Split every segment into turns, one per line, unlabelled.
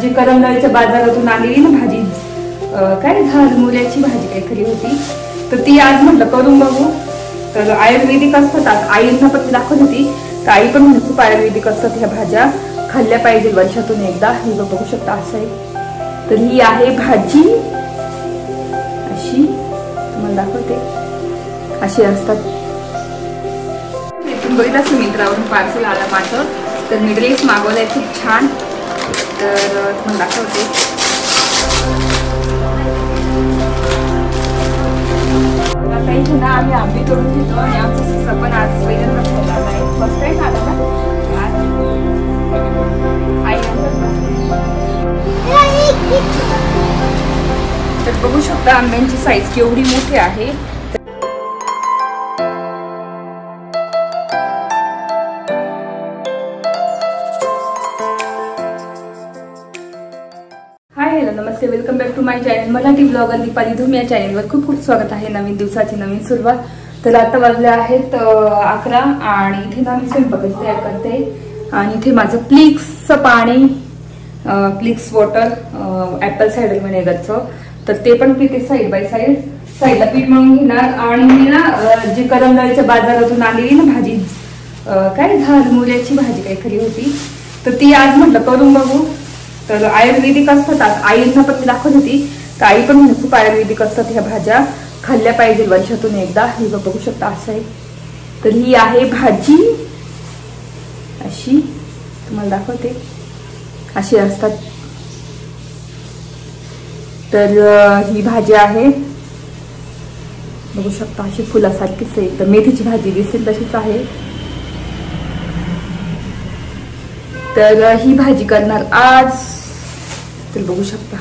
जी करंजाळीच्या बाजारातून आलेली ना भाजी, काय झाडमुल्याची भाजी काहीतरी होती, तर ती आज म्हटलं करून बघू. तर आयुर्वेदिक असतात, आईंना पण दाखवत होती तर आई पण म्हणजे खूप आयुर्वेदिक असतात ह्या भाज्या, खाल्ल्या पाहिजे वर्षातून एकदा. हे बघू शकता असं आहे. तर ही आहे भाजी, अशी तुम्हाला दाखवते, अशी असतात. तुम्ही बघितलं असं मिंत्रावरून पार्सल आला माझं, तर मी ड्रेस मागवलाय खूप छान, तर तुम्हाला दाखवते. काही जण आम्ही आंबे तोडून घेतो आणि आमचं ससा पण आज पहिल्यांदा खायला आलाय. फर्स्ट टाइम आला ना आई. तर बघू शकता आंब्यांची साईज केवढी मोठी आहे. हाय हॅलो नमस्ते, welcome back to my channel Marathi blogger Deepali Dhoom. या चॅनलवर खूप खूप स्वागत आहे. नवीन दिवसाची नवीन सुरुवात. तर आता वाजले आहेत 11 आणि इथे ना मी स्वयंपाकाची तयार करते. आणि इथे माझं प्लिक्सचं पाणी, प्लिक्स वॉटर ऍपल सायडर व्हिनेगरचं, तर ते पण पिते साईड बाय साईड. साईडला पीठ मळून घेणार. आणि मी ना जी करंजाळीच्या बाजारातून आलेली ना भाजी, काय झाडमुल्याची भाजी काहीतरी होती, तर ती आज म्हटलं करून बघू. तर आयुर्वेदिक असतात, आईंना पण दाखवत होती तर आई पण म्हणजे खूप आयुर्वेदिक असतात ह्या भाज्या, खाल्ल्या पाहिजे वर्षातून एकदा. हे बघू शकता असं आहे. तर ही आहे भाजी, अशी तुम्हाला दाखवते, अशी असतात. तर ही भाजी आहे, बघू शकता, अशी फुलासारखीच आहे. तर मेथीची भाजी दिसेल तशीच आहे. तर ही भाजी करणार आज. तर बघू शकता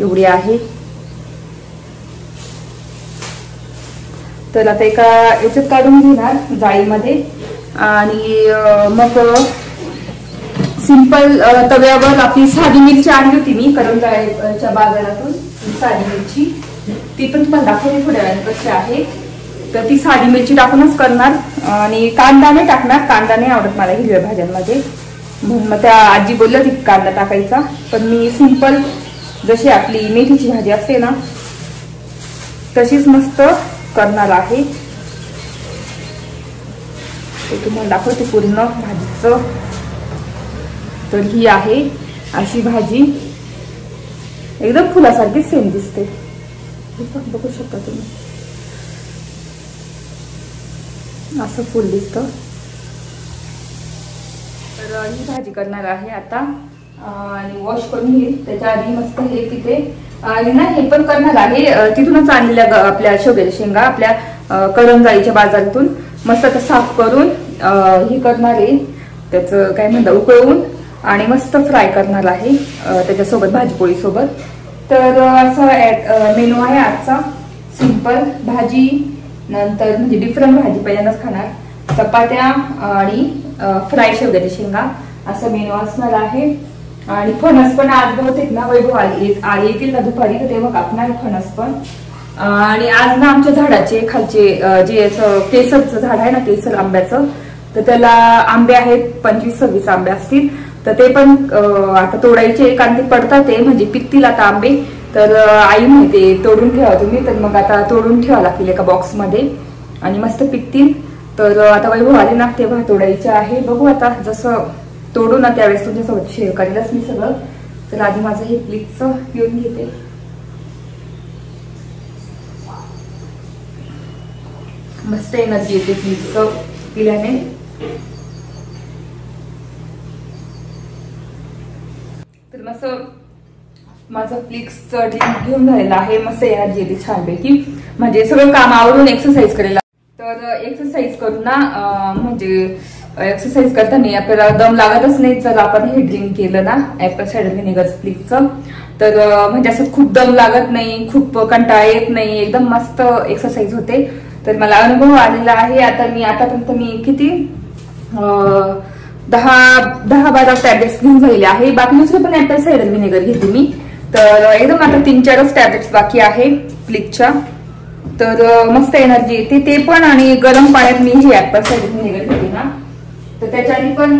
एवढी आहे. तर आता एका याच्यात काढून घेणार जाळीमध्ये आणि मग सिंपल तव्यावर आपली साधी मिरची आणली होती मी करंजाळीच्या बाजारातून, साधी मिरची, ती पण तुम्हाला दाखवते थोड्या वेळाने कशी आहे. तर ती साधी मिरची टाकूनच करणार आणि कांदा नाही टाकणार, कांदा नाही आवडत मला हिरव्या भाज्यांमध्ये, म्हणून मग त्या आजी बोलल्या होती कांदा टाकायचा. पण मी सिंपल जशी आपली मेथीची भाजी असते ना तशीच मस्त करणार आहे. ते तुम्हाला दाखवते पूर्ण भाजीचं. तर ही आहे अशी भाजी, एकदम फुलासारखी सेम दिसते, बघू शकता तुम्ही, असं फुल दिसतं. तर ही भाजी करणार आहे आता आणि वॉश करून घेईल. त्याच्या आधी मस्त हे पिते आणि ना हे पण करणार आहे, तिथूनच आणलेल्या आपल्या शेवग्याच्या शेंगा आपल्या करंजाळीच्या बाजारातून मस्त आता साफ करून हे करणार आहे, त्याचं काय म्हणतात उकळवून आणि मस्त फ्राय करणार आहे त्याच्यासोबत भाजीपोळी सोबत. तर असं मेनू आहे आजचा. सिंपल भाजी, नंतर म्हणजे डिफरंट भाजी पहिल्यांदाच खाणार, चपात्या आणि फ्राय शेवग्याच्या शेंगा, असं मेनू असणार आहे. आणि फणस पण आज बहुतेक ना वैभव येतील ना दुपारी, तर तेव्हा कापणार फणस पण. आणि आज ना आमच्या झाडाचे खालचे जे केसरचं झाड आहे ना, केसर आंब्याचं, तर त्याला आंबे आहेत 25-26 आंबे असतील. तर ते पण आता तोडायचे, एकांती पडतात ते, म्हणजे पिकतील आता आंबे. तर आई म्हणते तोडून ठेवा तुम्ही, तर मग आता तोडून ठेवा लागतील एका बॉक्समध्ये आणि मस्त पिकतील. तर आता वैभव आले ना तेव्हा तोडायचे आहे. बघू आता जसं तोडू ना त्यावेळेस तुमच्यासोबत शेअर करेलच मी सगळं. तर आधी माझं हे प्लिक्सचं पिऊन घेते. मस्त एनर्जी येते प्लिक्सचं पिल्याने. तर मस्त माझं प्लिक्सचं ड्रिंक घेऊन झालेलं आहे. मस्त एनर्जी येते छानपैकी, म्हणजे सगळं काम आवरून एक्सरसाइज करेल. तर एक्सरसाइज करून ना म्हणजे एक्सरसाइज करताना आपल्याला दम लागतच नाही जर आपण हे ड्रिंक केलं ना ऍपल सायडर व्हिनेगर प्लिक्सचं. तर म्हणजे असं खूप दम लागत नाही, खूप कंटाळा येत नाही, एकदम मस्त एक्सरसाइज होते. तर मला अनुभव आलेला आहे. आता मी आतापर्यंत मी किती 10-12 टॅब्लेट्स घेऊन झालेले आहे. बाकी दुसरं पण ऍपल सायडर व्हिनेगर घेते मी. तर एकदम आता 3-4च टॅब्लेट्स बाकी आहे प्लिक्सच्या. तर मस्त एनर्जी येते ते पण. आणि गरम पाण्यात मी हे ऍपल सायडर व्हिनेगर घेते ना, तर त्याच्याने पण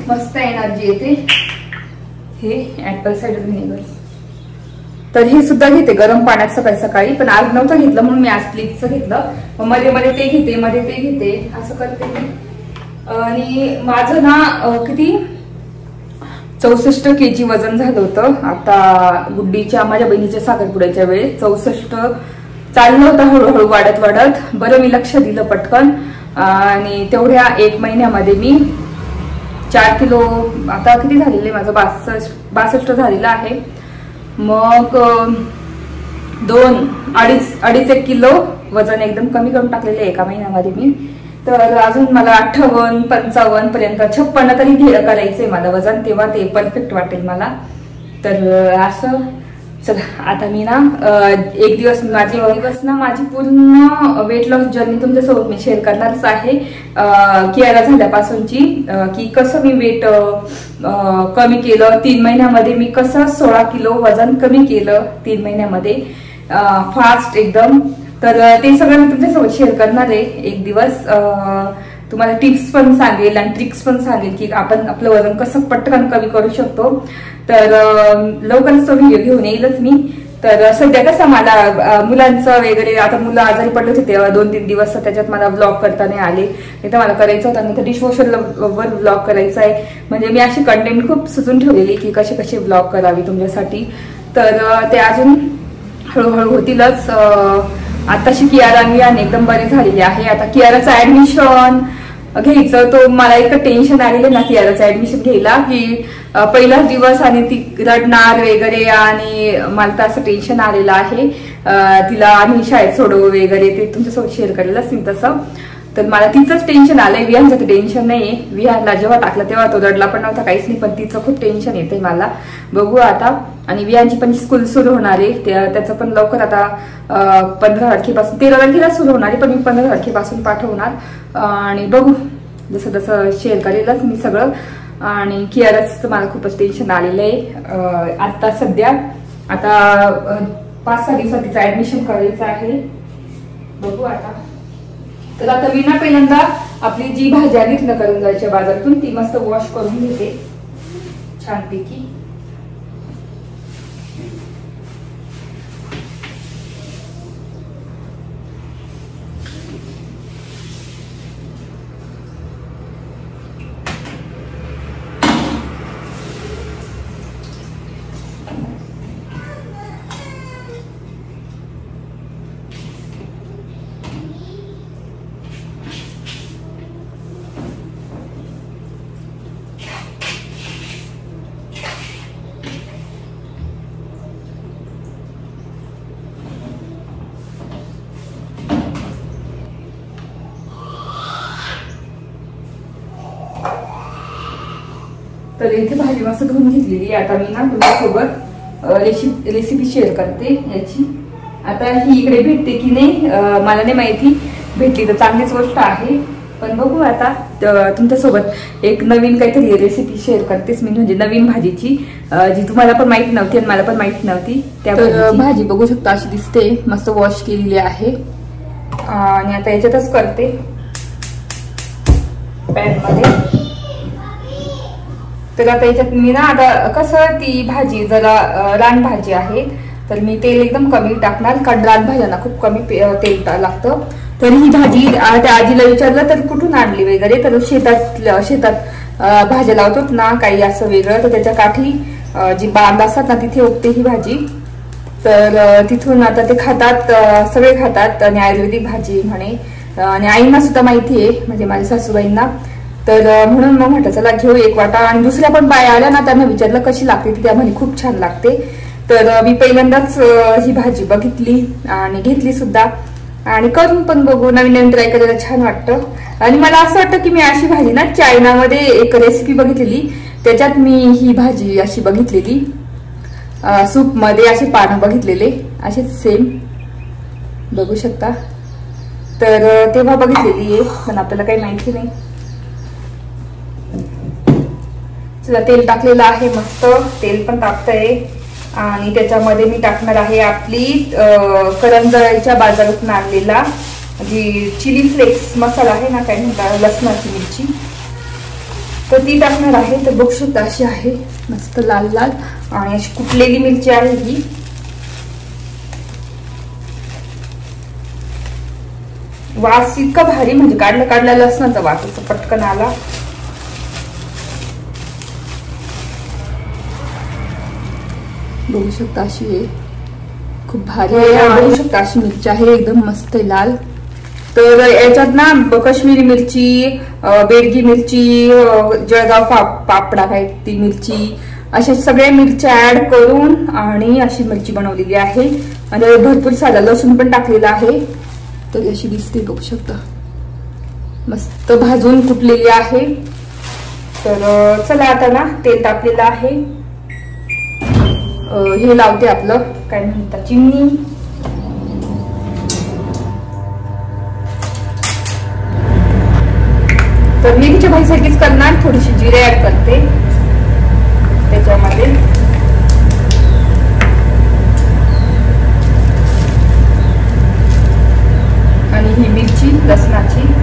मस्त एनर्जी येते. हे ऍपल सायडर व्हिनेगर. तर हे सुद्धा घेते गरम पाण्यात सकाळी सकाळी, पण आज नव्हतं घेतलं म्हणून मी आज प्लीजचं घेतलं. मग मध्ये मध्ये ते घेते, मध्ये ते घेते, असं करते मी. आणि माझं ना किती 64 kg वजन झालं होतं आता गुड्डीच्या माझ्या बहिणीच्या साखरपुड्याच्या वेळेस. 64 चाललं होतं हळूहळू वाढत वाढत. बरं मी लक्ष दिलं पटकन आणि तेवढ्या 1 महिन्यामध्ये मी 4 किलो आता किती झालेले माझं 62 झालेलं आहे. मग 2-2.5 किलो वजन एकदम कमी करून टाकलेलं आहे 1 महिन्यामध्ये मी. तर अजून मला 58-55 पर्यंत 56 तरी करायचंय मला वजन, तेव्हा ते परफेक्ट वाटेल मला. तर असं चला आता मी ना एक दिवस माझी पूर्ण वेट लॉस जर्नी तुमच्यासोबत मी शेअर करणारच आहे. कियारा झाल्यापासूनची की कसं मी वेट कमी केलं 3 महिन्यामध्ये, मी कसं 16 किलो वजन कमी केलं 3 महिन्यामध्ये फास्ट एकदम. तर ते सगळं मी तुमच्यासोबत शेअर करणार आहे एक दिवस. तुम्हाला टिप्स पण सांगेल आणि ट्रिक्स पण सांगेल की आपण आपलं वजन कसं पटकन कमी करू शकतो. तर लवकरच तो व्हिडिओ घेऊन येईलच मी. तर सध्या कसं मला मुलांचं वगैरे आता मुलं आजारी पडले होते तेव्हा 2-3 दिवस त्याच्यात मला व्लॉग करता नाही आले. तर मला करायचं होतं, नंतर डिशवॉशरवर व्लॉग करायचा आहे. म्हणजे मी अशी कंटेंट खूप सुचून ठेवलेली की कसे कसे व्लॉग करावी तुमच्यासाठी. तर ते अजून हळूहळू होतीलच. आताशी कियारा आणि एकदम बरी झालेली आहे. आता कियाराचं ऍडमिशन घ्यायचं, तो मला एक टेन्शन आलेलं ना कियाराचं ऍडमिशन घ्यायला की पहिलाच दिवस आणि ती रडणार वगैरे, आणि मला तर असं टेन्शन आलेलं आहे. तिला आम्ही शाळेत सोडवू वगैरे ते तुमच्यासोबत शेअर करायलाच मी तसं. तर मला तिचंच टेन्शन आलंय, विहानचं ते टेन्शन नाहीये. विहानला जेव्हा टाकलं तेव्हा तो रडला पण नव्हता, काहीच नाही, पण तिचं खूप टेन्शन येतंय मला. बघू आता. आणि विहानची पण स्कूल सुरू होणार आहे, त्याचं पण लवकर आता 15 तारखेपासून 13 तारखेला सुरू होणार आहे, पण मी 15 तारखेपासून पाठवणार. आणि बघू जसं तसं शेअर करेलच मी सगळं. आणि कियाराचं मला खूपच टेन्शन आलेलं आहे आता सध्या. आता 5-6 दिवसात तिचं ऍडमिशन करायचं आहे. बघू आता. तर आता मी ना पहिल्यांदा आपली जी भाजी आली ना करून जायच्या बाजारातून ती मस्त वॉश करून घेते छानपैकी. तर इथे भाजी मस्त धुवून घेतलेली. आता मी ना तुमच्यासोबत रेसिपी शेअर करते याची. आता ही इकडे भेटते की नाही मला नाही माहिती, भेटली तर चांगलीच गोष्ट आहे. पण बघू आता तुमच्यासोबत एक नवीन काहीतरी रेसिपी शेअर करतेस मी, म्हणजे नवीन भाजीची जी तुम्हाला पण माहिती नव्हती आणि मला पण माहिती नव्हती. त्या भाजी बघू शकता अशी दिसते, मस्त वॉश केलेली आहे. आणि आता याच्यातच करते पॅन मध्ये. तर आता याच्यात मी ना आता कसं ती भाजी जरा रान भाजी आहे तर मी तेल एकदम कमी टाकणार, कारण रान भाज्यांना खूप कमी तेल लागतं. तर ही भाजी त्या आजीला विचारलं तर कुठून आणली वगैरे, तर शेतात भाज्या लावतात ना काही असं वेगळं, तर त्याच्या काठी जी बांध असतात ना तिथे उगते ही भाजी. तर तिथून आता ते खातात, सगळे खातात. आणि आयुर्वेदिक भाजी म्हणे, आणि आईंना सुद्धा माहिती आहे, म्हणजे माझ्या सासूबाईंना. तर म्हणून मग म्हटलं चला घेऊ एक वाटा. आणि दुसऱ्या पण बाया आल्या ना, त्यांना विचारलं कशी लागते, ती त्या म्हणे खूप छान लागते. तर मी पहिल्यांदाच ही भाजी बघितली आणि घेतली सुद्धा, आणि करून पण बघू, नवीन नवीन ट्राय करायला छान वाटतं. आणि मला असं वाटतं की मी अशी भाजी ना चायनामध्ये एक रेसिपी बघितलेली, त्याच्यात मी ही भाजी अशी बघितलेली, सूप मध्ये असे पानं बघितलेले असेच सेम बघू शकता. तर तेव्हा बघितलेली आहे, पण आपल्याला काही माहिती नाही. चला तेल टाकलेलं आहे, मस्त तेल पण टाकतंय. आणि त्याच्यामध्ये मी टाकणार आहे आपली करंजच्या बाजारातून आणलेला जी चिली फ्लेक्स मसाला आहे ना, काय म्हणतात, लसणाची मिरची. तर ती टाकणार आहे. तर बघू शकता अशी आहे मस्त लाल लाल आणि अशी कुटलेली मिरची आहे ही. वास इतका भारी म्हणजे काढल्या लसणाचा वास असं पटकन आला. बघू शकता अशी आहे खूप भारी आहे. बघू शकता अशी मिरची आहे एकदम मस्त लाल. तर याच्यात ना काश्मीरी मिरची, बेडगी मिरची, जळगाव पापडा काय ती मिरची, अशा सगळ्या मिरच्या ऍड करून आणि अशी मिरची बनवलेली आहे. आणि भरपूर साधा लसूण पण टाकलेला आहे. तर अशी दिसते बघू शकता मस्त भाजून कुटलेली आहे. तर चला आता ना तेल तापलेलं आहे. हे लावते आपलं काय म्हणतात चिमणी. तर मेथीच्या भाजीसारखीच करणार. थोडीशी जिरे ऍड करते त्याच्यामध्ये. आणि ही मिरची लसणाची.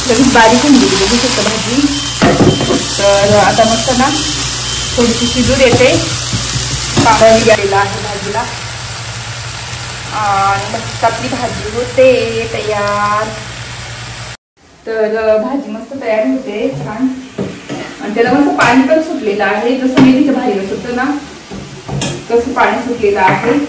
लगेच बारीक होऊन गेली बघू शकता भाजी. तर आता मस्त ना थोडीशी शिजू देते. पाणी गेलेलं आहे भाजीला आणि मस्त आपली भाजी होते तयार. तर भाजी मस्त तयार होते छान. आणि त्याला मस्त पाणी पण सुटलेलं आहे. जसं मेथीच्या भाजीला सुटतं ना तसं पाणी सुटलेलं आहे.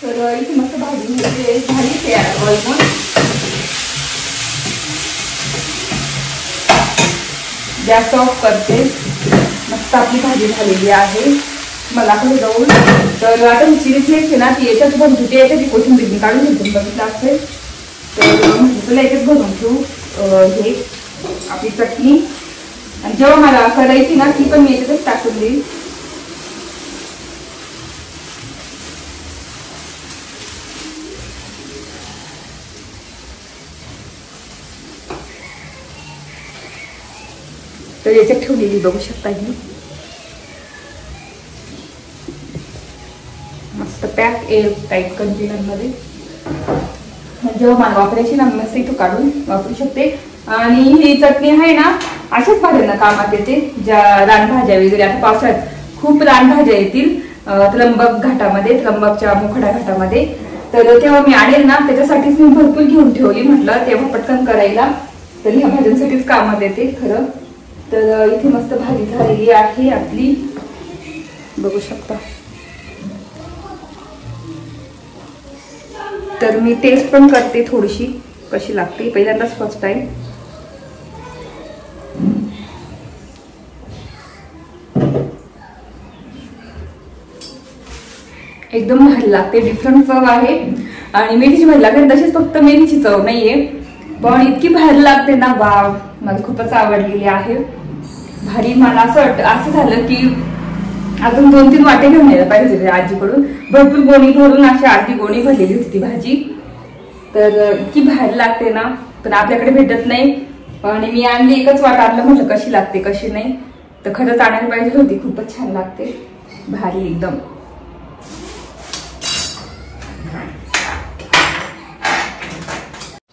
तर इथे मस्त भाजी झाली तयार. गॅस ऑफ करते. मस्त आपली भाजी झालेली आहे. मला पण जाऊन तर आता ही चिली फ्लेक्स आहे ना ती याच्यात भरून ठेवते. याच्यात कोथिंबीर काढून घेते बघितलं असेल. तर म्हणजे तुला याच्यात भरून ठेवू हे आपली चटणी. आणि जेव्हा मला करायची ना ती पण मी याच्यातच टाकून देईल. तर याच्यात ठेवलेली बघू शकता ही मस्त पॅक एअर टाईट कंटेनर मध्ये. जेव्हा मला वापरायची ना मस्त इथं काढून वापरू शकते. आणि ही चटणी आहे ना अशाच भाज्यांना कामात येते ज्या रानभाज्या वगैरे. आता पावसाळ्यात खूप रानभाज्या येतील त्र्यंबक घाटामध्ये, त्र्यंबकच्या मुखडा घाटामध्ये. तर तेव्हा मी आणेल ना त्याच्यासाठीच मी भरपूर घेऊन ठेवली. म्हटलं तेव्हा पटकन करायला. तर ह्या भाज्यांसाठीच कामात येते खरं. तर इथे मस्त भाजी झालेली आहे आपली बघू शकता. तर मी टेस्ट पण करते थोडीशी कशी लागते. पहिल्यांदाच फर्स्ट टाइम. एकदम भारी लागते. डिफरंट चव आहे. आणि मेथीची भाजी लागते तशीच फक्त मेथीची चव नाहीये पण इतकी भारी लागते ना वाव. मला खूपच आवडलेली आहे. भारी. मला असं झालं की अजून 2-3 वाटे घेऊन यायला पाहिजे आजीकडून. भरपूर गोणी भरून अशी अर्धी गोणी भरलेली होती ती भाजी. तर इतकी भारी लागते ना, पण आपल्याकडे भेटत नाही. आणि मी आणली एकच वाट आणलं, म्हटलं कशी लागते कशी नाही. तर खरंच आणायला पाहिजे होती. खूपच छान लागते, भारी एकदम.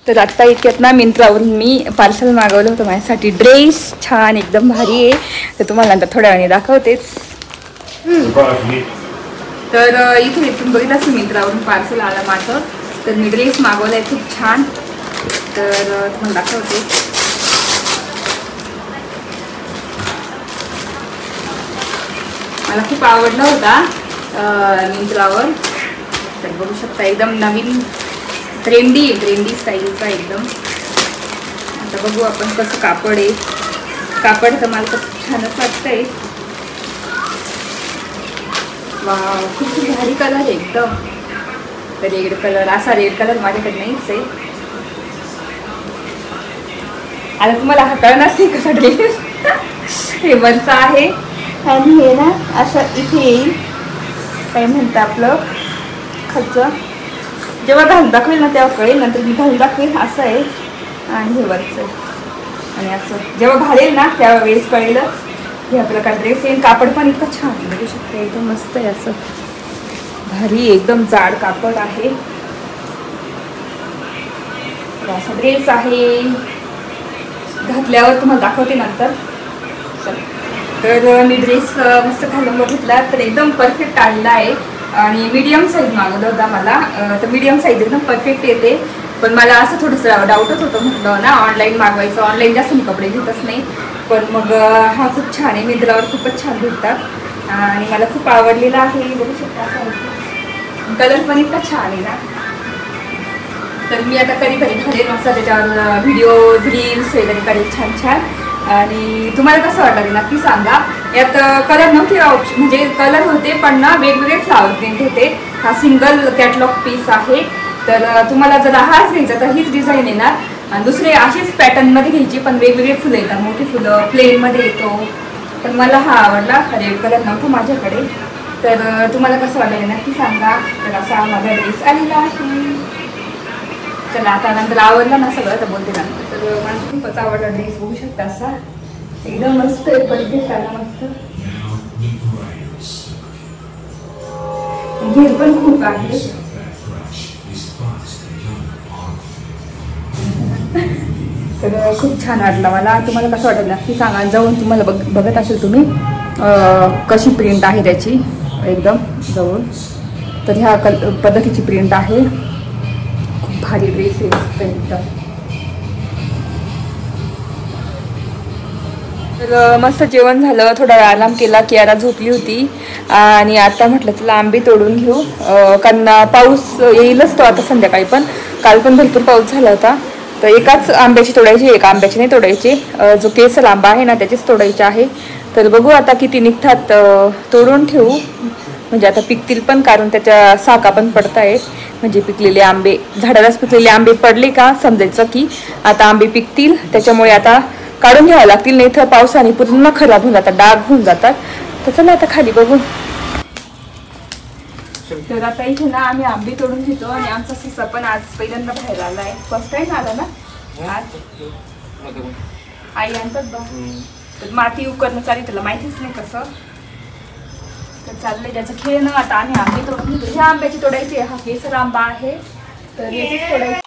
तर आता इतक्यात ना मिंत्रावरून मी पार्सल मागवलं होतं माझ्यासाठी. ड्रेस छान एकदम भारी आहे. तर तुम्हाला नंतर थोड्या वेळाने दाखवतेच. तर इथून बघितलं मिंत्रावरून पार्सल आलं माझं. तर मी ड्रेस मागवलाय खूप छान. तर तुम्हाला दाखवते. मला खूप आवडला होता मिंत्रावर. तर बघू शकता एकदम नवीन ट्रेंडी स्टाईलचा एकदम. आता बघू आपण कसं कापड आहे. कापड तर मला कसं छानच वाटतंय. वाव, खूप भारी कलर आहे एकदम. रेड कलर, असा रेड कलर माझ्याकडे नाहीच आहे. आता तुम्हाला हा कळणार नाही कसा ड्रेस. हे वरचा आहे आणि हे ना असं इथे येईल, काय म्हणतं आपलं खालचं. जेव्हा घालून दाखवेल ना तेव्हा कळेल, नंतर मी घालून दाखवेल. असं आहे आणि हे वरचं आणि असं जेव्हा घालेल ना त्यावेळेस वेळेस कळेलच हे आपलं काय ड्रेस आहे. कापड पण इतकं छान बघू शकते, एकदम मस्त आहे. असं भारी एकदम जाड कापड आहे. असा ड्रेस आहे. घातल्यावर तुम्हाला दाखवते नंतर. तर मी ड्रेस मस्त घालून बघितला तर एकदम परफेक्ट आलेला आहे. आणि मीडियम साईज मागवलं होता मला. तर मीडियम साईज एकदम परफेक्ट येते. पण मला असं थोडंसं डाऊटच होतं, म्हटलं ना ऑनलाईन मागवायचं. ऑनलाईन जास्त मी कपडे घेतच नाही. पण मग हा खूप छान आहे. मिंत्रावर खूपच छान भेटतात आणि मला खूप आवडलेला आहे. बघू शकता कलर पण इतका छान आहे ना. तर मी आता कधी घालेल मस्त त्याच्यावर व्हिडिओज रील्स वगैरे करेल छान छान. आणि तुम्हाला कसं वाटलं नक्की सांगा. यात कलर नव्हते ऑप्शन, म्हणजे कलर होते पण ना वेगवेगळे फ्लावर प्रिंट होते. हा सिंगल कॅटलॉग पीस आहे. तर तुम्हाला जर हाच घ्यायचा तर हीच डिझाईन येणार. आणि दुसरे अशीच पॅटर्नमध्ये घ्यायची पण वेगवेगळे फुलं येतात. मोठी फुलं प्लेनमध्ये येतो. पण मला हा आवडला. रेड कलर नव्हता माझ्याकडे. तर तुम्हाला कसं वाटलं नक्की सांगा. तर असा माझा ड्रेस आलेला आहे. चला आता नंतर आवडला ना सगळं तर बोलते नंतर. तर मला खूपच आवडला ड्रेस. बघू शकता असा एकदम मस्त आहे. परफेक्ट आला मस्त. घेर पण खूप आहे. तर खूप छान वाटला मला. तुम्हाला कसं वाटलं नक्की सांगा. जाऊन तुम्हाला बघत असेल तुम्ही कशी प्रिंट आहे त्याची एकदम जवळ. तर ह्या पद्धतीची प्रिंट आहे. खूप भारी ड्रेस आहे एकदम. तर मस्त जेवण झालं. थोडा आराम केला. कियारा झोपली होती आणि आता म्हटलं चला आंबे तोडून घेऊ. कारण पाऊस येईलच तो आता संध्याकाळी. पण काल पण भरपूर पाऊस झाला होता. तर एकाच आंब्याची तोडायची, एका आंब्याची नाही तोडायची. जो केसर आंबा आहे ना त्याचेच तोडायचे आहे. तर बघू आता किती निघतात. तोडून ठेवू म्हणजे आता पिकतील पण, कारण त्याच्या साका पण पडत आहेत. म्हणजे पिकलेले आंबे, झाडालाच पिकलेले आंबे पडले का समजायचं की आता आंबे पिकतील. त्याच्यामुळे आता काढून घ्यावं लागतील, नाही तर पावसाने पूर्ण खराब होऊन जातात, डाग होऊन जातात. तर चला आता खाली बघू. तर आता इथे ना आम्ही आंबे तोडून घेतो. आणि आमचा सिसा पण आज पहिल्यांदा बाहेर आलाय. फर्स्ट टाइम आला ना आज. आई आणतात बघ. तर माती उकरणं चालेल, त्याला माहितीच नाही कसं. तर चाललंय त्याचं खेळणं. आता आम्ही आंबे तोडून घेतो. ह्या आंब्याची तोडायची. हा केसर आंबा आहे तर याचीच तोडायची.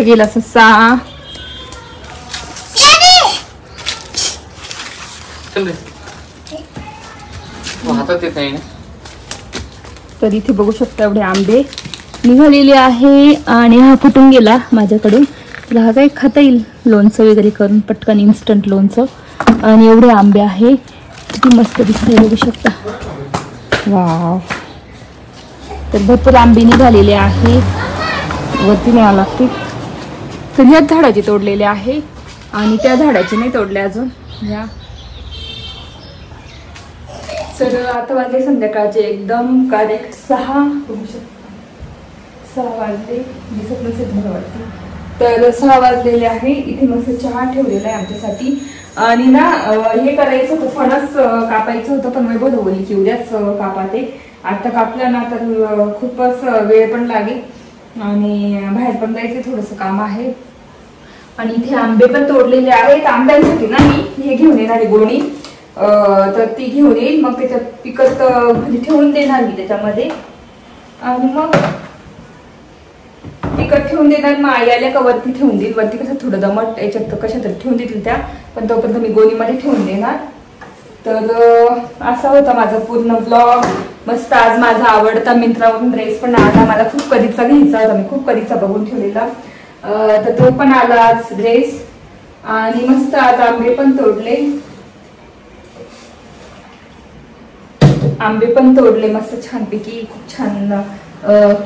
इथे गेला ससा. तर इथे बघू शकता एवढे आंबे निघालेले आहे आणि हा फुटून गेला माझ्याकडून. तुला हा काय खाता येईल लोणचं वगैरे करून पटकन इन्स्टंट लोणचं. आणि एवढे आंबे आहे किती मस्त दिसतंय बघू शकता. वाव. तर भरपूर आंबे निघालेले आहे. वरती न्यावं लागते. तर ह्याच झाडाचे तोडलेले आहे आणि त्या झाडाचे नाही तोडले अजून. या तर आता वाजले संध्याकाळचे एकदम करेक्ट 6 बघू शकता. 6 वाजले दिसत नसेल मला वाटते. तर 6 वाजलेले आहे. इथे मस्त चहा ठेवलेला आहे आमच्यासाठी. आणि ना हे करायचं होतं फणस कापायचं होतं पण मी बोलवली की उद्याच कापा ते. आता कापलं ना तर खूपच वेळ पण लागेल आणि बाहेर पण जायचं थोडंसं काम आहे. आणि इथे आंबे पण तोडलेले आहेत. आंब्यांसाठी ना मी हे घेऊन येणार आहे गोणी. तर ती घेऊन येईल मग त्याच्यात पिकत म्हणजे ठेवून देणार मी त्याच्यामध्ये. आणि मग पिकत ठेवून देणार. मग आई आल्या का वरती ठेवून देईल. वरती कसं थोडं दमट याच्यात कशात ठेवून देतील त्या. पण तोपर्यंत मी गोणीमध्ये ठेवून देणार. तर असा होता माझा पूर्ण ब्लॉग. मस्त आज माझा आवडता मिंत्रावरून ड्रेस पण आला. मला खूप कधीचा घ्यायचा होता. मी खूप कधीचा बघून ठेवलेला. तर तो पण आला आज ड्रेस. आणि मस्त आज आंबे पण तोडले. आंबे पण तोडले मस्त छानपैकी. खूप छान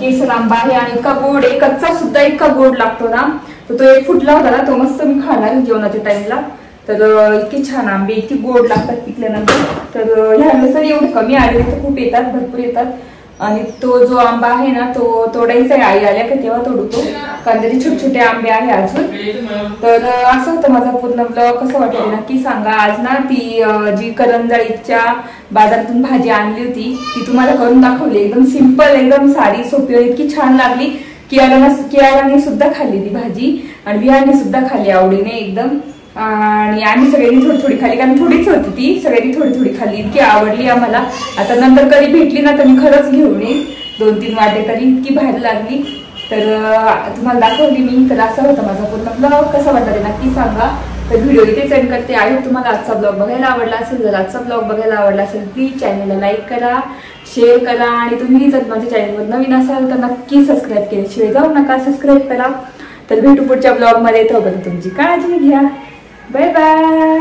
केसर आंबा आहे आणि इतका गोड आहे. कच्चा सुद्धा इतका गोड लागतो ना. तर तो एक फुटला होता ना तो मस्त मी खाणार जेवणाच्या टाइमला. तर इतकी छान आंबे इतकी गोड लागतात पिकल्यानंतर. तर ह्या वेळेस एवढे कमी आले तर खूप येतात भरपूर येतात. आणि तो जो आंबा आहे ना तो तोडायचा आहे. आई आल्या का तेव्हा तोडतो कारण त्याचे छोटे छोटे आंबे आहे अजून. तर असं होतं माझा पूर्ण ब्लॉग. कसं वाटलं नक्की सांगा. आज ना ती जी करंजाळीच्या बाजारातून भाजी आणली होती ती तुम्हाला करून दाखवली. एकदम सिंपल एकदम साधी सोपी इतकी छान लागली. कियाराने सुद्धा खाल्ली ती भाजी आणि विहारने सुद्धा खाल्ली आवडीने एकदम. आणि आम्ही सगळ्यांनी थोडी थोडी खाल्ली कारण थोडीच होती ती. सगळ्यांनी थोडी थोडी खाल्ली. इतकी आवडली आम्हाला. आता नंतर कधी भेटली ना तर मी खरंच घेऊन येईन 2-3 वाटे तरी. इतकी भारी लागली. तर तुम्हाला दाखवली मी. तर असा होता माझा पूर्ण ब्लॉग. कसा वाटला ते नक्की सांगा. तर व्हिडिओ इथे सेंड करते. आई होप तुम्हाला आजचा ब्लॉग बघायला आवडला असेल. जर आजचा ब्लॉग बघायला आवडला असेल प्लीज चॅनलला लाईक करा, शेअर करा. आणि तुम्ही जर माझ्या चॅनलवर नवीन असाल तर नक्की सबस्क्राईब केल्याशिवाय जाऊ नका. सबस्क्राईब करा. तर भेटू पुढच्या ब्लॉग मध्ये. तोपर्यंत तुमची काळजी घ्या. Bye bye.